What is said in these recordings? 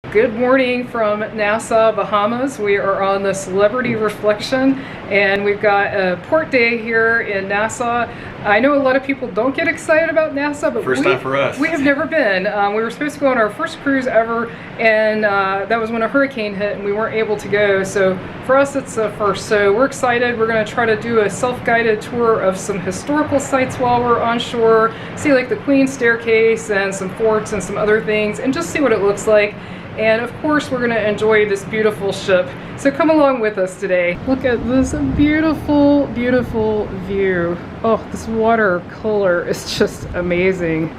Good morning from Nassau, Bahamas. We are on the Celebrity Reflection and we've got a port day here in Nassau. I know a lot of people don't get excited about Nassau, but first time for us. We have never been. We were supposed to go on our first cruise ever, and that was when a hurricane hit and we weren't able to go. So for us it's a first. So we're excited. We're going to try to do a self-guided tour of some historical sites while we're on shore, see like the Queen's Staircase and some forts and some other things, and just see what it looks like. And of course we're going to enjoy this beautiful ship. So come along with us today. Look at this beautiful, beautiful view. Oh, this water color is just amazing.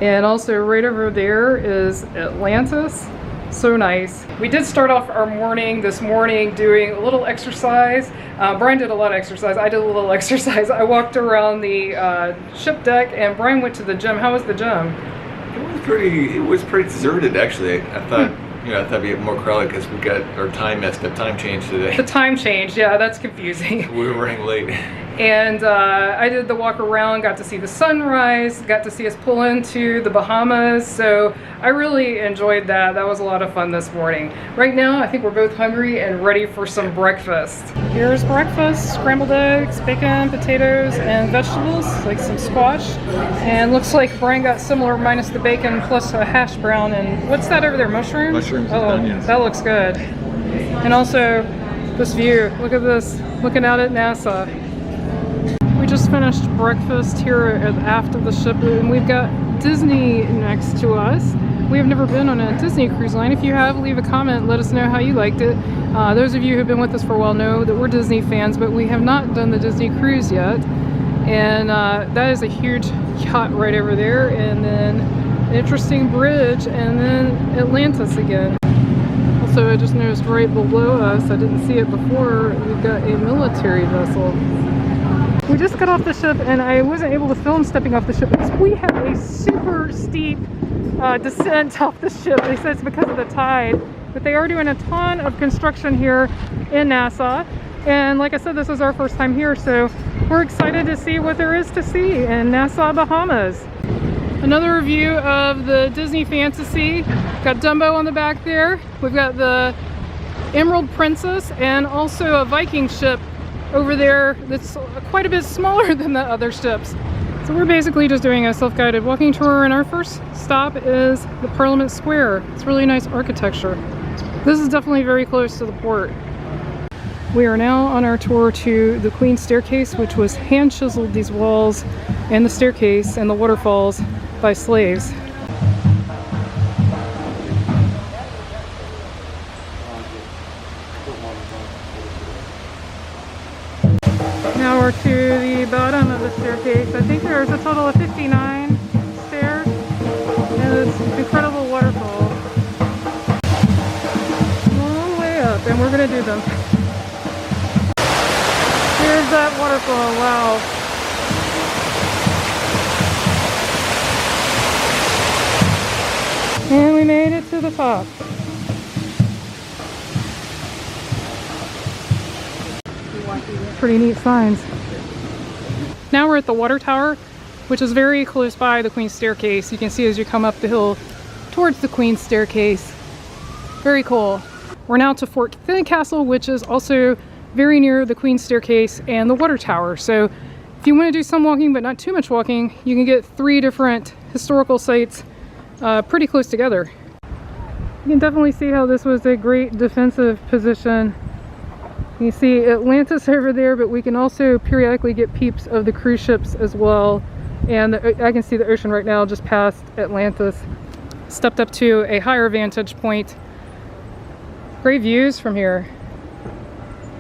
And also right over there is Atlantis. So nice. We did start off our morning this morning doing a little exercise. Brian did a lot of exercise. I did a little exercise. I walked around the ship deck and Brian went to the gym. How was the gym? It was pretty deserted actually. I thought it'd be more crowded because we got our time messed up. Time change today. The time change, yeah, that's confusing. We were running late. And I did the walk around, got to see the sunrise, got to see us pull into the Bahamas. So I really enjoyed that. That was a lot of fun this morning. Right now, I think we're both hungry and ready for some breakfast. Here's breakfast: scrambled eggs, bacon, potatoes, and vegetables, like some squash. And looks like Brian got similar minus the bacon plus a hash brown. And what's that over there, mushrooms? Mushrooms and onions. That looks good. And also this view, look at this, looking out at Nassau. We just finished breakfast here at the aft of the ship, and we've got Disney next to us. We have never been on a Disney cruise line. If you have, leave a comment, let us know how you liked it. Those of you who've been with us for a while know that we're Disney fans, but we have not done the Disney cruise yet. And that is a huge yacht right over there, and then an interesting bridge, and then Atlantis again. Also, I just noticed right below us, I didn't see it before, we've got a military vessel. We just got off the ship and I wasn't able to film stepping off the ship because we have a super steep descent off the ship. They said it's because of the tide, but they are doing a ton of construction here in Nassau. And like I said, this is our first time here, so we're excited to see what there is to see in Nassau, Bahamas. Another view of the Disney Fantasy. Got Dumbo on the back there. We've got the Emerald Princess and also a Viking ship over there that's quite a bit smaller than the other ships. So we're basically just doing a self-guided walking tour, and our first stop is the Parliament Square. It's really nice architecture. This is definitely very close to the port. We are now on our tour to the Queen's Staircase, which was hand chiseled, these walls and the staircase and the waterfalls, by slaves. Now we're to the bottom of the staircase. I think there's a total of 59 stairs and this incredible waterfall. Long way up, and we're gonna do them. Here's that waterfall, wow. And we made it to the top. Pretty neat signs. Now we're at the water tower, which is very close by the Queen's Staircase. You can see as you come up the hill towards the Queen's Staircase. Very cool. We're now to Fort Fincastle, which is also very near the Queen's Staircase and the water tower. So if you want to do some walking but not too much walking, you can get 3 different historical sites pretty close together. You can definitely see how this was a great defensive position. You see Atlantis over there, but we can also periodically get peeps of the cruise ships as well. And I can see the ocean right now just past Atlantis. Stepped up to a higher vantage point. Great views from here.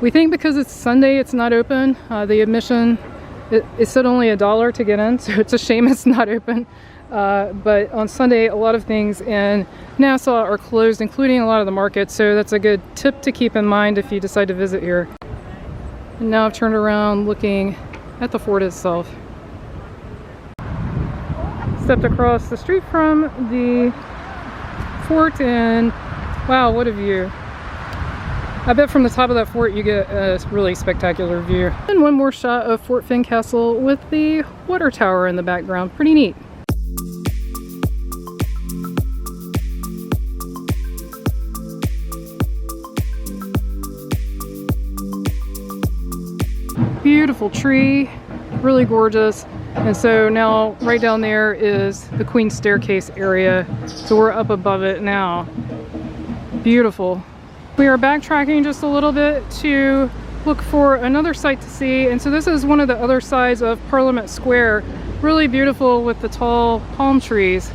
We think because it's Sunday it's not open. The admission, it said only $1 to get in, so it's a shame it's not open. But on Sunday, a lot of things in Nassau are closed, including a lot of the markets, so that's a good tip to keep in mind if you decide to visit here. And now I've turned around looking at the fort itself. Stepped across the street from the fort, and wow, what a view. I bet from the top of that fort you get a really spectacular view. And one more shot of Fort Fincastle with the water tower in the background. Pretty neat. Beautiful tree, really gorgeous. And so now right down there is the Queen's Staircase area. So we're up above it now. Beautiful. We are backtracking just a little bit to look for another site to see. And so this is one of the other sides of Parliament Square. Really beautiful with the tall palm trees.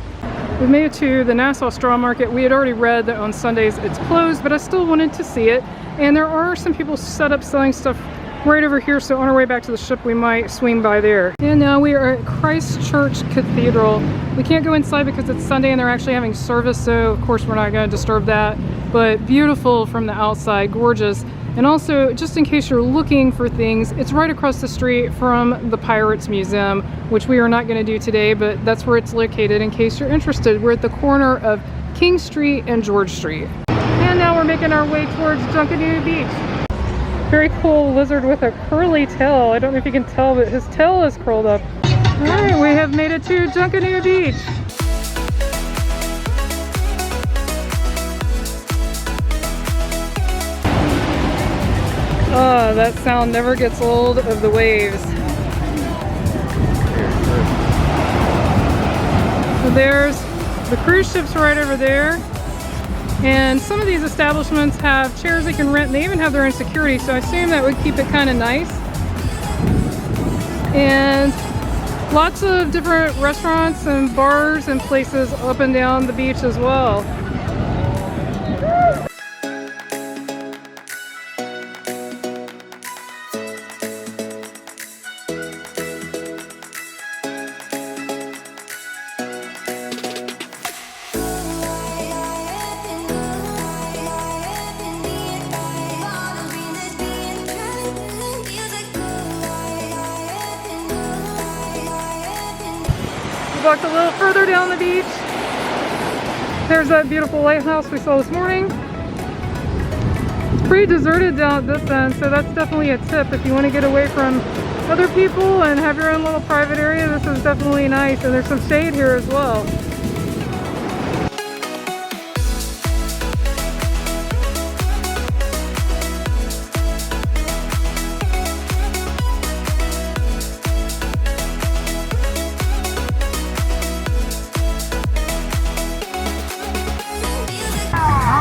We made it to the Nassau Straw Market. We had already read that on Sundays it's closed, but I still wanted to see it. And there are some people set up selling stuff right over here, so on our way back to the ship we might swing by there. And now we are at Church Cathedral. We can't go inside because it's Sunday and they're actually having service, so of course we're not going to disturb that. But beautiful from the outside, gorgeous. And also, just in case you're looking for things, it's right across the street from the Pirates Museum, which we are not going to do today, but that's where it's located in case you're interested. We're at the corner of King Street and George Street. And now we're making our way towards Junkanoo Beach. Very cool lizard with a curly tail. I don't know if you can tell, but his tail is curled up. All right, we have made it to Junkanoo Beach. Oh, that sound never gets old of the waves. So there's the cruise ships right over there. And some of these establishments have chairs they can rent, and they even have their own security, so I assume that would keep it kind of nice. And lots of different restaurants and bars and places up and down the beach as well. Walked a little further down the beach. There's that beautiful lighthouse we saw this morning. It's pretty deserted down at this end, so that's definitely a tip. If you want to get away from other people and have your own little private area, this is definitely nice. And there's some shade here as well.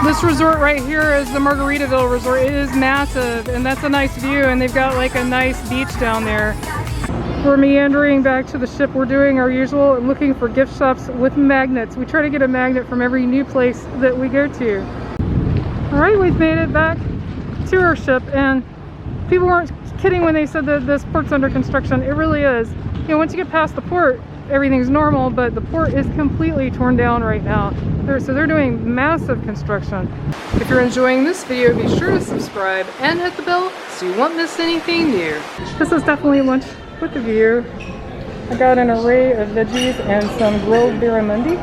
This resort right here is the Margaritaville Resort. It is massive, and that's a nice view, and they've got like a nice beach down there. We're meandering back to the ship. We're doing our usual and looking for gift shops with magnets. We try to get a magnet from every new place that we go to. All right, we've made it back to our ship, and people weren't kidding when they said that this port's under construction. It really is. You know, once you get past the port, everything's normal, but the port is completely torn down right now. So they're doing massive construction. If you're enjoying this video, be sure to subscribe and hit the bell so you won't miss anything new. This is definitely lunch with a view. I got an array of veggies and some grilled barramundi.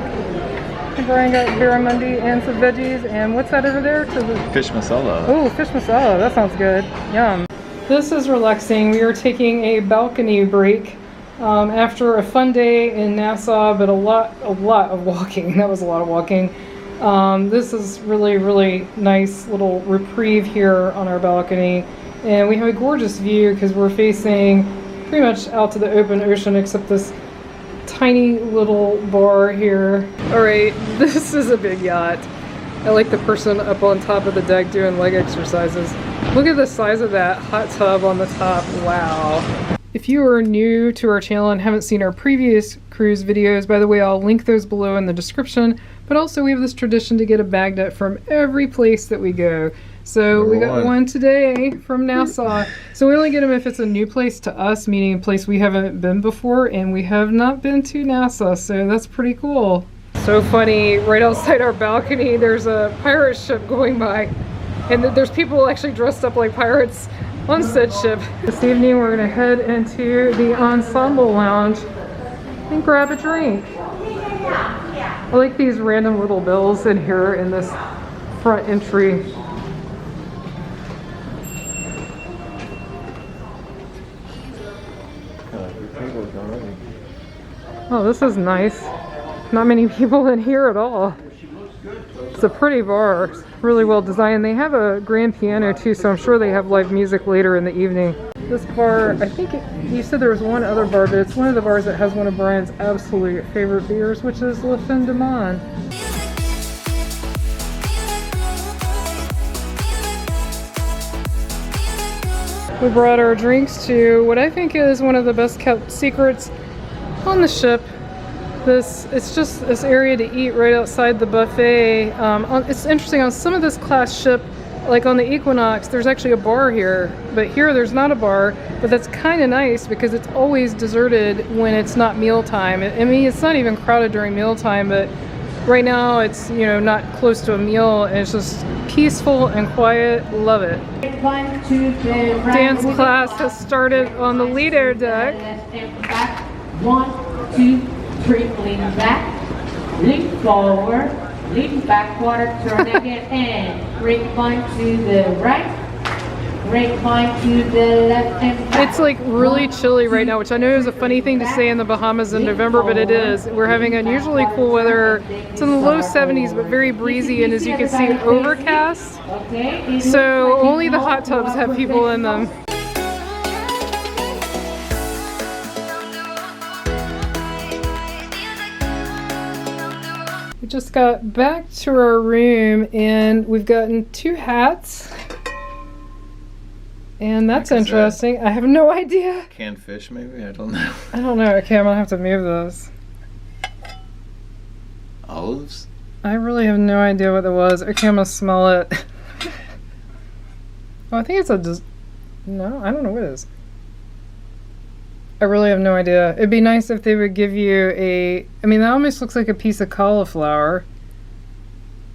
And Brian got barramundi and some veggies, and what's that over there? Fish masala. Oh, fish masala. That sounds good. Yum. This is relaxing. We are taking a balcony break. After a fun day in Nassau, but a lot of walking. That was a lot of walking. This is really nice little reprieve here on our balcony, and we have a gorgeous view because we're facing pretty much out to the open ocean, except this tiny little bar here. All right, this is a big yacht. I like the person up on top of the deck doing leg exercises. Look at the size of that hot tub on the top. Wow. If you are new to our channel and haven't seen our previous cruise videos, by the way, I'll link those below in the description. But also we have this tradition to get a magnet from every place that we go. So we got one today from Nassau. So we only get them if it's a new place to us, meaning a place we haven't been before, and we have not been to Nassau, so that's pretty cool. So funny, right outside our balcony there's a pirate ship going by, and there's people actually dressed up like pirates on said ship. This evening we're going to head into the Ensemble Lounge and grab a drink. I like these random little bells in here in this front entry. Oh, this is nice. Not many people in here at all. It's a pretty bar. It's really well designed. They have a grand piano too, so I'm sure they have live music later in the evening. This bar, I think you said there was one other bar, but it's one of the bars that has one of Brian's absolute favorite beers, which is Le Fin de Man. We brought our drinks to what I think is one of the best kept secrets on the ship. It's just this area to eat right outside the buffet. It's interesting, on some of this class ship, like on the Equinox, there's actually a bar here, but here there's not a bar, but that's kind of nice because it's always deserted when it's not mealtime. I mean, it's not even crowded during mealtime, but right now it's, you know, not close to a meal, and it's just peaceful and quiet. Love it. Dance class has started on the lido deck. 1, 2, 3, lean back, lean forward, lean backward, turn again, and grapevine to the right, grapevine to the left, and back. It's like really chilly right now, which I know is a funny thing to say in the Bahamas in November, but it is. We're having unusually cool weather. It's in the low 70s, but very breezy, and as you can see, overcast. So only the hot tubs have people in them. We just got back to our room and we've gotten 2 hats. And that's interesting. I have no idea. Canned fish, maybe? I don't know. I don't know. Okay, I'm gonna have to move this. Olives? I really have no idea what that was. Okay, I'm gonna smell it. Oh, I think it's no, I don't know what it is. I really have no idea. It'd be nice if they would give you I mean, that almost looks like a piece of cauliflower.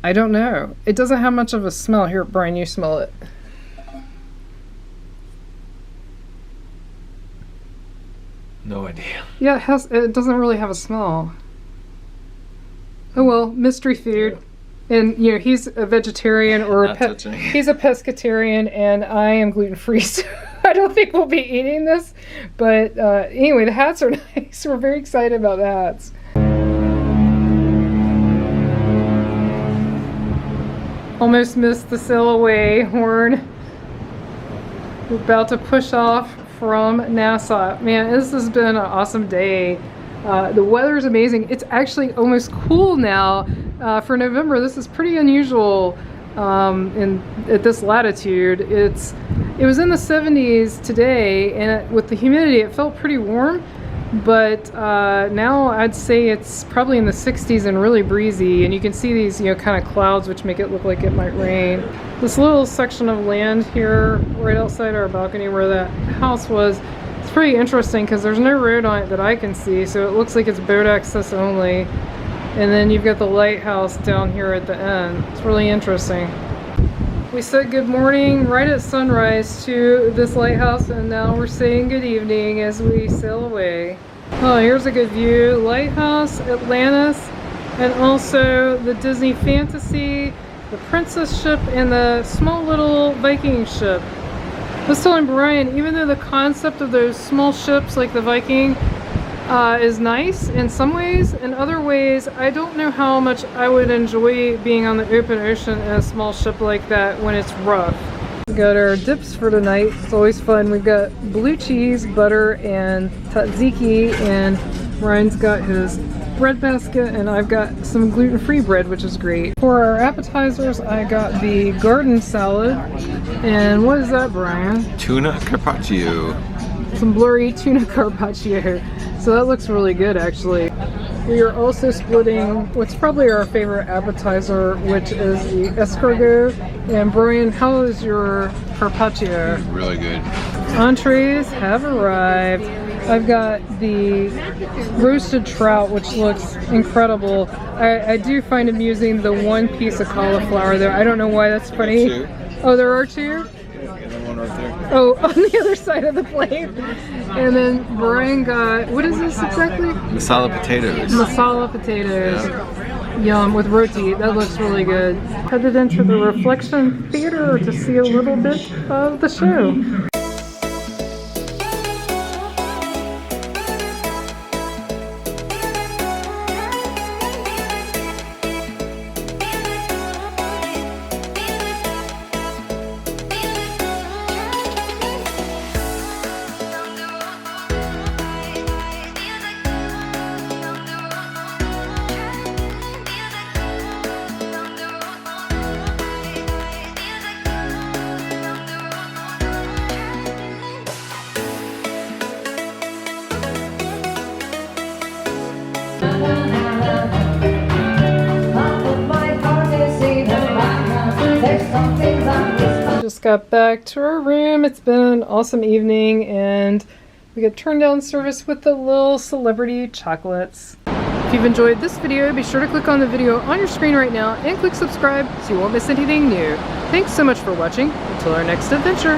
I don't know. It doesn't have much of a smell. Here, Brian, you smell it. No idea. Yeah, it doesn't really have a smell. Oh well, mystery food. And you know, he's a vegetarian or he's a pescatarian, and I am gluten-free, so I don't think we'll be eating this. But anyway, the hats are nice. We're very excited about the hats. Almost missed the sail away horn. We're about to push off from Nassau. Man, this has been an awesome day. The weather is amazing. It's actually almost cool now for November. This is pretty unusual at this latitude. It was in the 70s today, and with the humidity, it felt pretty warm. But now I'd say it's probably in the 60s and really breezy. And you can see these, you know, kind of clouds, which make it look like it might rain. This little section of land here, right outside our balcony where that house was, it's pretty interesting because there's no road on it that I can see, so it looks like it's boat access only. And then you've got the lighthouse down here at the end. It's really interesting. We said good morning right at sunrise to this lighthouse, and now we're saying good evening as we sail away. Oh, here's a good view. Lighthouse, Atlantis, and also the Disney Fantasy, the Princess ship, and the small little Viking ship. I was telling Brian, even though the concept of those small ships like the Viking is nice in some ways, in other ways I don't know how much I would enjoy being on the open ocean in a small ship like that when it's rough. We got our dips for tonight. It's always fun. We've got blue cheese, butter, and tzatziki, and Ryan's got his bread basket, and I've got some gluten-free bread, which is great. For our appetizers, I got the garden salad. And what is that, Brian? Tuna carpaccio. Some blurry tuna carpaccio. So that looks really good, actually. We are also splitting what's probably our favorite appetizer, which is the escargot. And Brian, how is your carpaccio? Really good. Entrees have arrived. I've got the roasted trout, which looks incredible. I do find amusing the one piece of cauliflower there. I don't know why that's funny. Two. Oh, there are 2? One right there. Oh, on the other side of the plate. And then Brian got, what is this exactly? Masala potatoes. Masala potatoes. Yeah. Yum, with roti. That looks really good. Headed into the Reflection Theater to see a little bit of the show. got back to our room. It's been an awesome evening, and we got turned down service with the little celebrity chocolates. If you've enjoyed this video, be sure to click on the video on your screen right now and click subscribe so you won't miss anything new. Thanks so much for watching. Until our next adventure.